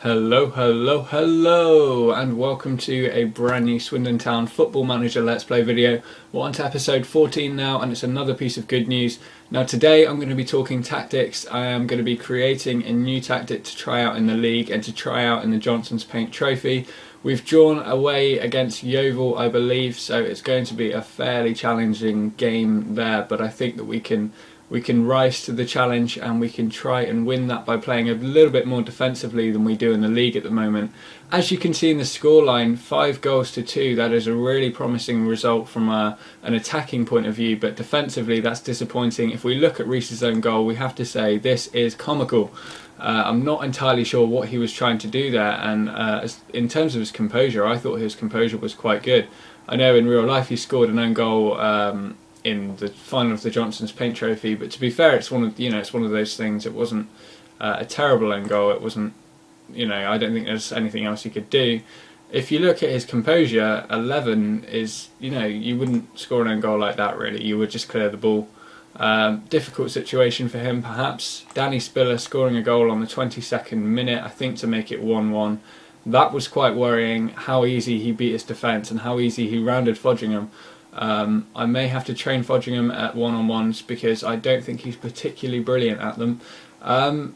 Hello, hello, hello, and welcome to a brand new Swindon Town Football Manager Let's Play video. We're on to episode 14 now, and it's another piece of good news. Now today I'm going to be talking tactics. I am going to be creating a new tactic to try out in the league and to try out in the Johnson's Paint Trophy. We've drawn away against Yeovil, I believe, so it's going to be a fairly challenging game there, but I think that we can rise to the challenge and we can try and win that by playing a little bit more defensively than we do in the league at the moment. As you can see in the scoreline, 5 goals to 2, that is a really promising result from an attacking point of view, but defensively that's disappointing. If we look at Reese's own goal, we have to say this is comical. I'm not entirely sure what he was trying to do there, and in terms of his composure, I thought his composure was quite good. I know in real life he scored an own goal in the final of the Johnson's Paint Trophy, but to be fair, it's one of those things. It wasn't a terrible own goal. It wasn't, I don't think there's anything else he could do. If you look at his composure, 11 is, you wouldn't score an own goal like that really. You would just clear the ball. Difficult situation for him perhaps. Danny Spiller scoring a goal on the 22nd minute, I think, to make it 1-1. That was quite worrying, how easy he beat his defence and how easy he rounded Fodgingham. I may have to train Fodgingham at one-on-ones because I don't think he's particularly brilliant at them.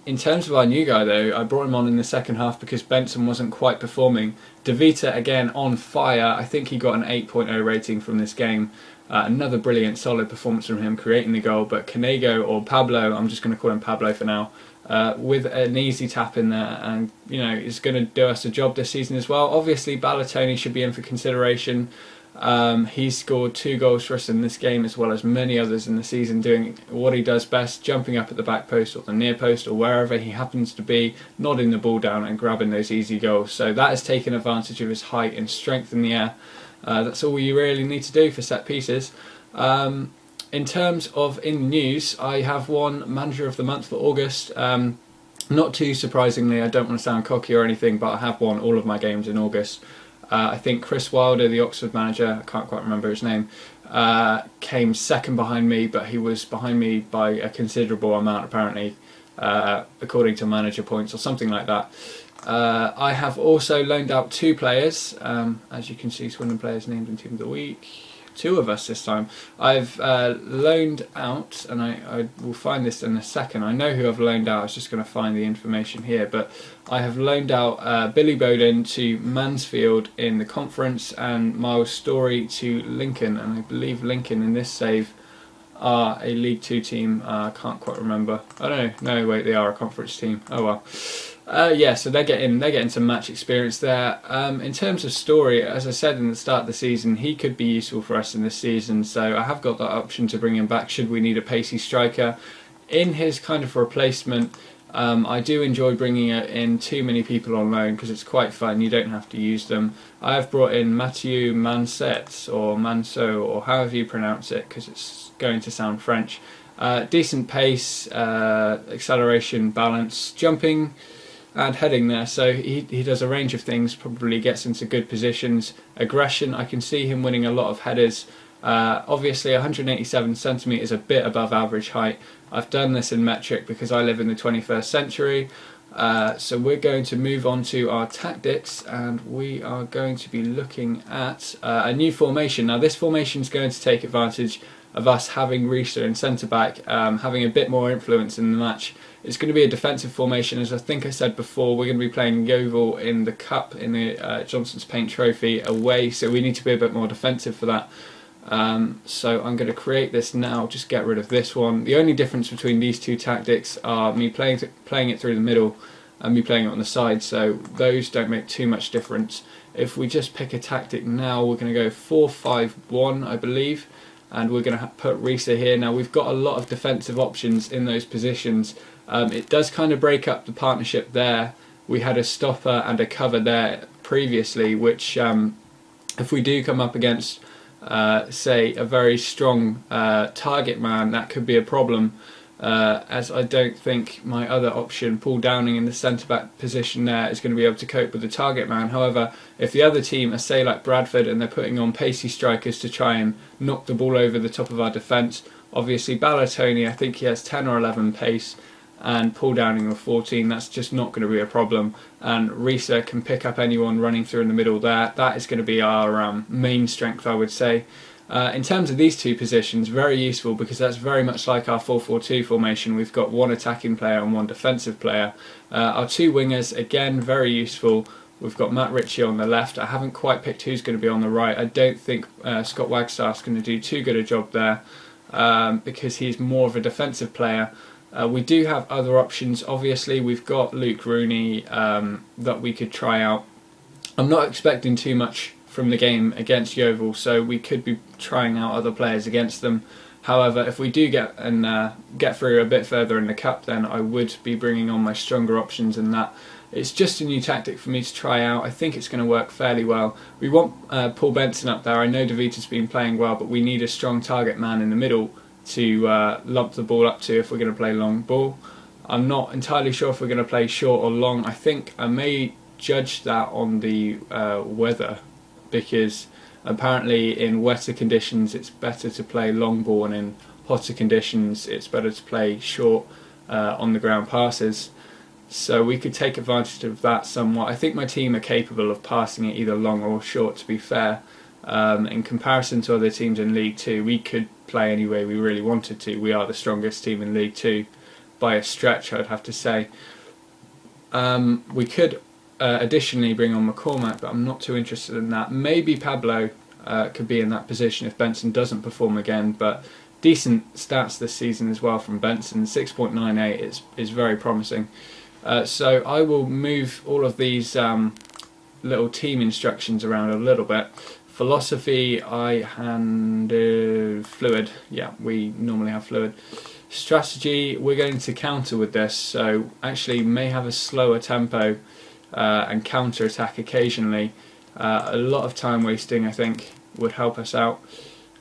In terms of our new guy though, I brought him on in the second half because Benson wasn't quite performing. Devita again on fire. I think he got an 8.0 rating from this game. Another brilliant solid performance from him creating the goal, but Canego, or Pablo, I'm just going to call him Pablo for now, with an easy tap in there, and is going to do us a job this season as well. Obviously Ballatoni should be in for consideration. He's scored 2 goals for us in this game as well as many others in the season, doing what he does best, jumping up at the back post or the near post or wherever he happens to be, nodding the ball down and grabbing those easy goals. So that has taken advantage of his height and strength in the air. That's all you really need to do for set pieces. In terms of in news, I have one Manager of the Month for August. Not too surprisingly, I don't want to sound cocky or anything, but I have won all of my games in August. I think Chris Wilder, the Oxford manager, I can't quite remember his name, came second behind me, but he was behind me by a considerable amount apparently, according to manager points or something like that. I have also loaned out 2 players, as you can see, Swindon players named in Team of the Week. 2 of us this time. I've loaned out, and I will find this in a second. I know who I've loaned out, I was just going to find the information here, but I have loaned out Billy Bowden to Mansfield in the conference and Miles Story to Lincoln, and I believe Lincoln in this save are a League 2 team. I can't quite remember. I don't know. No, wait, they are a conference team. Oh well. Yeah, so they're getting some match experience there. In terms of Story, as I said in the start of the season, he could be useful for us in this season, so I have got that option to bring him back should we need a pacey striker. In his kind of replacement, I do enjoy bringing in too many people on loan because it's quite fun, you don't have to use them. I have brought in Mathieu Manset, or Manso, or however you pronounce it, because it's going to sound French. Decent pace, acceleration, balance, jumping and heading there, so he does a range of things, probably gets into good positions. Aggression, I can see him winning a lot of headers. Obviously 187 centimetres is a bit above average height. I've done this in metric because I live in the 21st century. So we're going to move on to our tactics, and we are going to be looking at a new formation. Now this formation is going to take advantage of us having Risa in centre back, having a bit more influence in the match. It's going to be a defensive formation, as I think I said before. We're going to be playing Yeovil in the Cup, in the Johnson's Paint Trophy away, so we need to be a bit more defensive for that. So I'm going to create this now, just get rid of this one. The only difference between these 2 tactics are me playing it through the middle and me playing it on the side, so those don't make too much difference. If we just pick a tactic now, we're going to go 4-5-1, I believe, and we're going to put Risa here. Now we've got a lot of defensive options in those positions. It does kind of break up the partnership there. We had a stopper and a cover there previously, which if we do come up against say a very strong target man, that could be a problem, as I don't think my other option, Paul Downing in the centre back position there, is going to be able to cope with the target man. However, if the other team are, say, like Bradford, and they're putting on pacey strikers to try and knock the ball over the top of our defence, obviously Ballatoni, I think he has 10 or 11 pace, and pull down in your 14, that's just not going to be a problem. And Risa can pick up anyone running through in the middle there. That is going to be our main strength, I would say. In terms of these two positions, very useful because that's very much like our 4-4-2 formation. We've got one attacking player and one defensive player. Our two wingers, again, very useful. We've got Matt Ritchie on the left. I haven't quite picked who's going to be on the right. I don't think Scott Wagstaff's going to do too good a job there because he's more of a defensive player. We do have other options. Obviously, we've got Luke Rooney that we could try out. I'm not expecting too much from the game against Yeovil, so we could be trying out other players against them. However, if we do get through a bit further in the cup, then I would be bringing on my stronger options, and that it's just a new tactic for me to try out. I think it's going to work fairly well. We want Paul Benson up there. I know Davita's been playing well, but we need a strong target man in the middle to lob the ball up to if we're going to play long ball. I'm not entirely sure if we're going to play short or long. I think I may judge that on the weather, because apparently in wetter conditions it's better to play long ball, and in hotter conditions it's better to play short on the ground passes. So we could take advantage of that somewhat. I think my team are capable of passing it either long or short, to be fair. In comparison to other teams in League 2, we could play any way we really wanted to. We are the strongest team in League 2 by a stretch, I'd have to say. We could additionally bring on McCormack, but I'm not too interested in that. Maybe Pablo could be in that position if Benson doesn't perform again, but decent stats this season as well from Benson. 6.98 is very promising. So I will move all of these little team instructions around a little bit. Philosophy, I handed fluid. Yeah, we normally have fluid. Strategy, we're going to counter with this, so actually may have a slower tempo and counter attack occasionally. A lot of time wasting, I think, would help us out.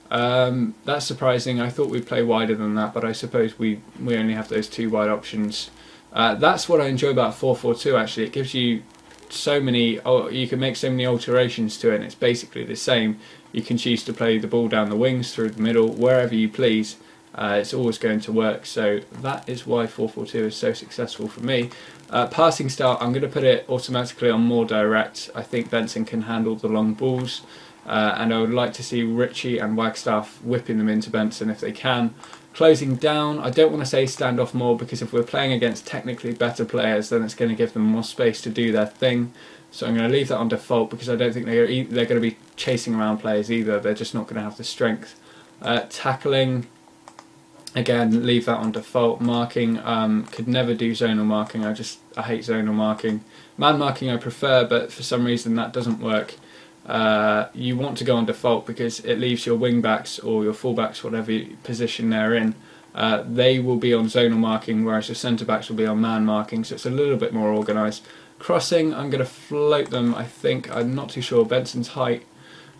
That's surprising. I thought we'd play wider than that, but I suppose we only have those two wide options. That's what I enjoy about 4-4-2 actually. It gives you so many, you can make so many alterations to it, and it's basically the same. You can choose to play the ball down the wings, through the middle, wherever you please. It's always going to work, so that is why 4-4-2 is so successful for me. Passing style, I'm going to put it automatically on more direct. I think Benson can handle the long balls, and I would like to see Ritchie and Wagstaff whipping them into Benson if they can. Closing down, I don't want to say stand off more, because if we're playing against technically better players, then it's going to give them more space to do their thing. So I'm going to leave that on default, because I don't think they're going to be chasing around players either. They're just not going to have the strength. Tackling, again, leave that on default. Marking, could never do zonal marking. I hate zonal marking. Man marking I prefer, but for some reason that doesn't work. You want to go on default because it leaves your wing backs or your full backs, whatever position they're in, they will be on zonal marking, whereas your centre backs will be on man marking, so it's a little bit more organised. Crossing, I'm going to float them, I think. I'm not too sure. Benson's height,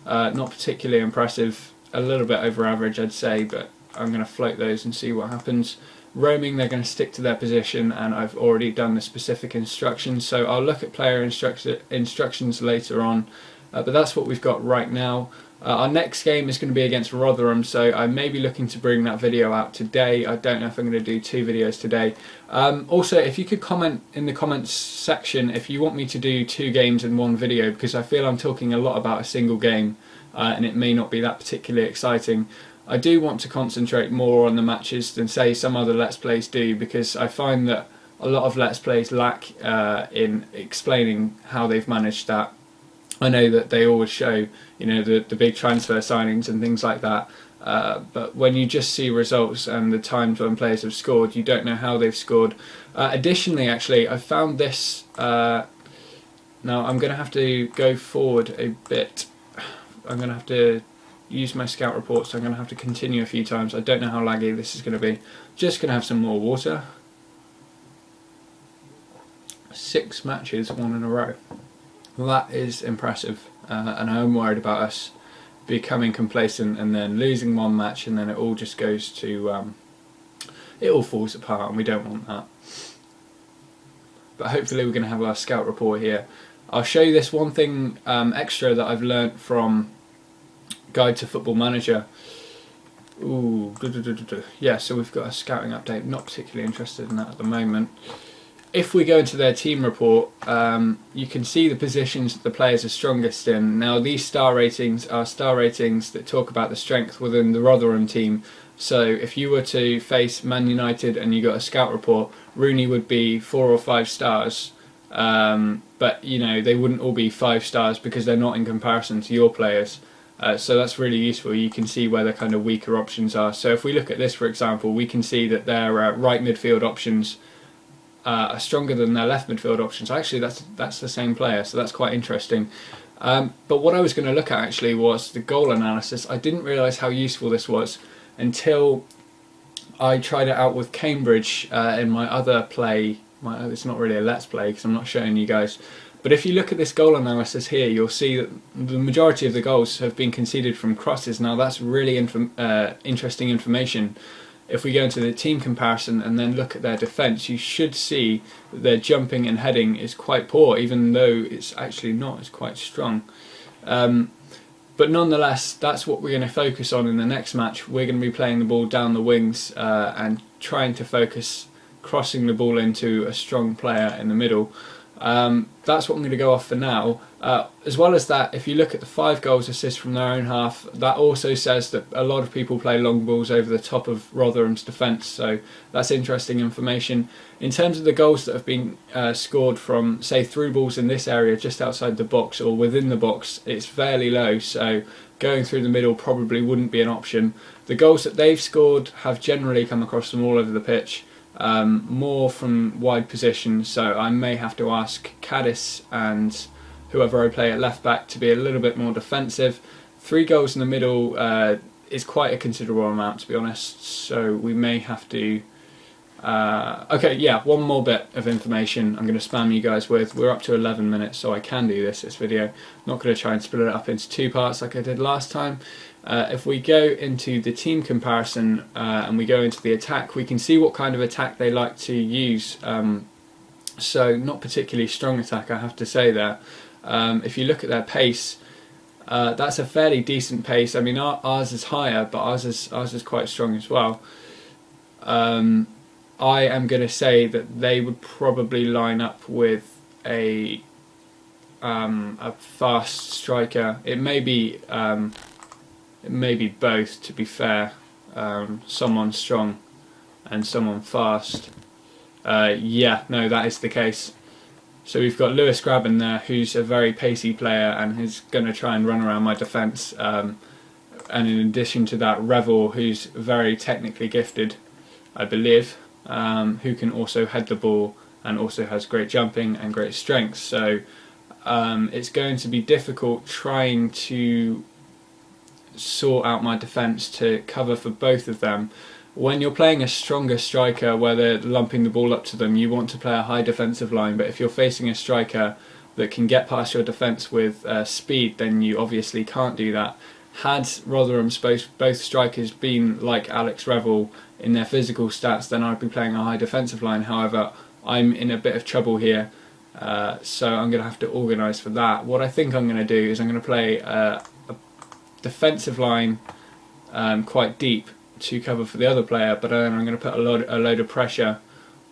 not particularly impressive, a little bit over average I'd say, but I'm going to float those and see what happens. Roaming, they're going to stick to their position, and I've already done the specific instructions, so I'll look at player instructions later on. But that's what we've got right now. Our next game is going to be against Rotherham, so I may be looking to bring that video out today. I don't know if I'm going to do 2 videos today. Also, if you could comment in the comments section if you want me to do 2 games in 1 video, because I feel I'm talking a lot about a single game and it may not be that particularly exciting. I do want to concentrate more on the matches than say some other Let's Plays do, because I find that a lot of Let's Plays lack in explaining how they've managed that. I know that they always show, you know, the big transfer signings and things like that, but when you just see results and the times when players have scored, you don't know how they've scored. Additionally, actually, I found this. Now I'm going to have to go forward a bit. I'm going to have to use my scout report, so I'm going to have to continue a few times. I don't know how laggy this is going to be. Just going to have some more water. 6 matches, 1 in a row. That is impressive, and I'm worried about us becoming complacent and then losing 1 match, and then it all just goes to, it all falls apart, and we don't want that. But hopefully we're going to have our scout report here. I'll show you this one thing extra that I've learnt from Guide to Football Manager. Ooh, yeah, so we've got a scouting update. Not particularly interested in that at the moment. If we go into their team report, you can see the positions that the players are strongest in. Now, these star ratings are star ratings that talk about the strength within the Rotherham team. So if you were to face Man United and you got a scout report, Rooney would be 4 or 5 stars. But, you know, they wouldn't all be 5 stars because they're not in comparison to your players. So that's really useful. You can see where the kind of weaker options are. So if we look at this, for example, we can see that their right midfield options are stronger than their left midfield options. Actually, that's the same player, so that's quite interesting. But what I was going to look at actually was the goal analysis. I didn't realise how useful this was until I tried it out with Cambridge in my other play. It's not really a let's play because I'm not showing you guys. But if you look at this goal analysis here, you'll see that the majority of the goals have been conceded from crosses. Now that's really interesting information. If we go into the team comparison and then look at their defence, you should see that their jumping and heading is quite poor, even though it's actually not, it's quite strong. But nonetheless, that's what we're going to focus on in the next match. We're going to be playing the ball down the wings and trying to focus crossing the ball into a strong player in the middle. That's what I'm going to go off for now. As well as that, if you look at the 5 goals assists from their own half, that also says that a lot of people play long balls over the top of Rotherham's defence, so that's interesting information. In terms of the goals that have been scored from, say, through balls in this area just outside the box or within the box, it's fairly low, so going through the middle probably wouldn't be an option. The goals that they've scored have generally come across from all over the pitch. More from wide positions, so I may have to ask Caddis and whoever I play at left back to be a little bit more defensive. 3 goals in the middle is quite a considerable amount, to be honest, so we may have to... okay, yeah, one more bit of information I'm going to spam you guys with. We're up to 11 minutes, so I can do this video. I'm not going to try and split it up into 2 parts like I did last time. If we go into the team comparison and we go into the attack, we can see what kind of attack they like to use. So not particularly strong attack, I have to say there. If you look at their pace, that's a fairly decent pace. I mean, ours is higher, but ours is quite strong as well. I am going to say that they would probably line up with a fast striker. It may be both, to be fair. Someone strong and someone fast. Yeah, no, that is the case. So we've got Lewis Grabban there, who's a very pacey player and who's going to try and run around my defence. And in addition to that, Revel, who's very technically gifted, I believe, who can also head the ball and also has great jumping and great strength. So it's going to be difficult trying to sort out my defence to cover for both of them. When you're playing a stronger striker where they're lumping the ball up to them, you want to play a high defensive line, but if you're facing a striker that can get past your defence with speed, then you obviously can't do that. Had Rotherham's both strikers been like Alex Revel in their physical stats, then I'd be playing a high defensive line. However, I'm in a bit of trouble here, so I'm going to have to organise for that. What I think I'm going to do is I'm going to play a defensive line quite deep to cover for the other player, but then I'm going to put a load of pressure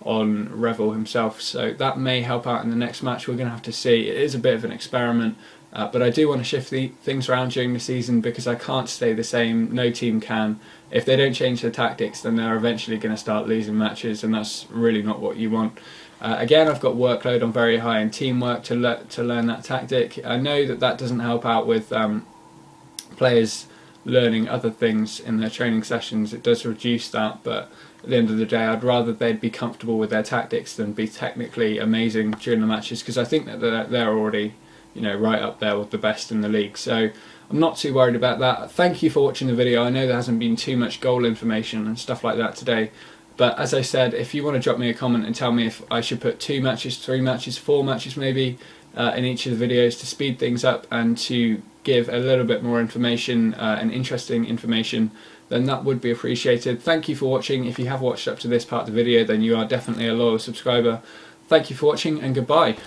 on Revel himself, so that may help out in the next match. We're going to have to see. It is a bit of an experiment, but I do want to shift things around during the season because I can't stay the same. No team can. If they don't change their tactics, then they're eventually going to start losing matches, and that's really not what you want. Again, I've got workload on very high in teamwork to learn that tactic. I know that doesn't help out with players learning other things in their training sessions. It does reduce that, but at the end of the day, I'd rather they'd be comfortable with their tactics than be technically amazing during the matches, because I think that they're already, you know, right up there with the best in the league. So I'm not too worried about that. Thank you for watching the video. I know there hasn't been too much goal information and stuff like that today, but as I said, if you want to drop me a comment and tell me if I should put 2 matches, 3 matches, 4 matches maybe in each of the videos to speed things up and to give a little bit more information and interesting information, then that would be appreciated. Thank you for watching. If you have watched up to this part of the video, then you are definitely a loyal subscriber. Thank you for watching, and goodbye.